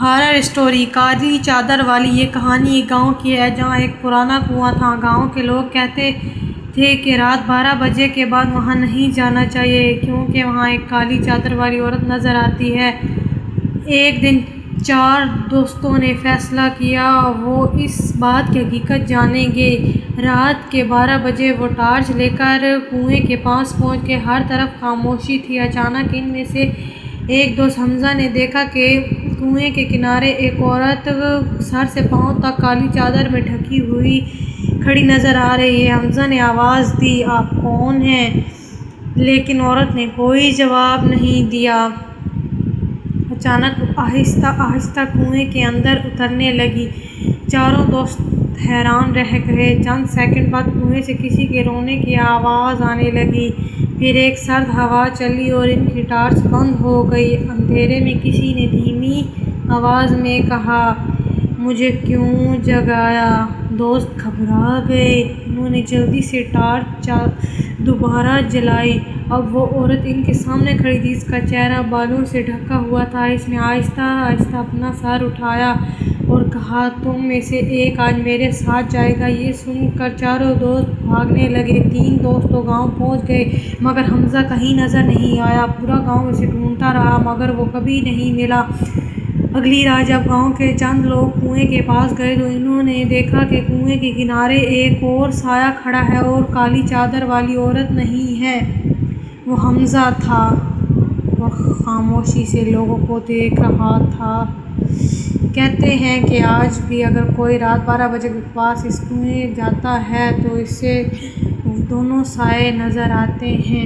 Horror story کالی چادر والی۔ یہ کہانی ایک گاؤں کی ہے جہاں ایک پرانا کنواں تھا۔ گاؤں کے لوگ کہتے تھے کہ رات 12 بجے کے بعد وہاں نہیں جانا چاہیے کیونکہ وہاں ایک کالی چادر والی عورت نظر آتی ہے۔ ایک دن 4 دوستوں نے فیصلہ کیا وہ اس بات کی حقیقت جانیں گے۔ رات کے 12 بجے وہ ٹارچ لے کر کنویں کے پاس پہنچ گئے۔ ہر طرف خاموشی تھی۔ اچانک ان میں سے ایک دوست حمزہ نے دیکھا کہ کنویں کے کنارے ایک عورت سر سے پاؤں تک کالی چادر میں ڈھکی ہوئی کھڑی نظر آ رہی ہے۔ حمزہ نے آواز دی، "آپ کون ہیں؟" لیکن عورت نے کوئی جواب نہیں دیا۔ اچانک وہ آہستہ آہستہ کنویں کے اندر اترنے لگی۔ چاروں دوست حیران رہ گئے۔ چند سیکنڈ بعد کنویں سے کسی کے رونے کی آواز آنے لگی۔ پھر ایک سرد ہوا چلی اور ان کی ٹارچ بند ہو گئی۔ اندھیرے میں کسی نے دھیمی آواز میں کہا، "مجھے کیوں جگایا؟" دوست گھبرا گئے۔ انہوں نے جلدی سے ٹارچ دوبارہ جلائی۔ اب وہ عورت ان کے سامنے کھڑی تھی۔ اس کا چہرہ بالوں سے ڈھکا ہوا تھا۔ اس نے آہستہ آہستہ اپنا سر اٹھایا اور کہا، "تم میں سے ایک آج میرے ساتھ جائے گا۔" یہ سن کر چاروں دوست بھاگنے لگے۔ 3 دوست تو گاؤں پہنچ گئے مگر حمزہ کہیں نظر نہیں آیا۔ پورا گاؤں اسے ڈھونڈتا رہا مگر وہ کبھی نہیں ملا۔ اگلی رات جب گاؤں کے چند لوگ کنویں کے پاس گئے تو انہوں نے دیکھا کہ کنویں کے کنارے ایک اور سایہ کھڑا ہے اور کالی چادر والی عورت نہیں ہے، وہ حمزہ تھا۔ وہ خاموشی سے لوگوں کو دیکھ رہا تھا۔ کہتے ہیں کہ آج بھی اگر کوئی رات 12 بجے کے پاس اس کنویں جاتا ہے تو اسے دونوں سائے نظر آتے ہیں۔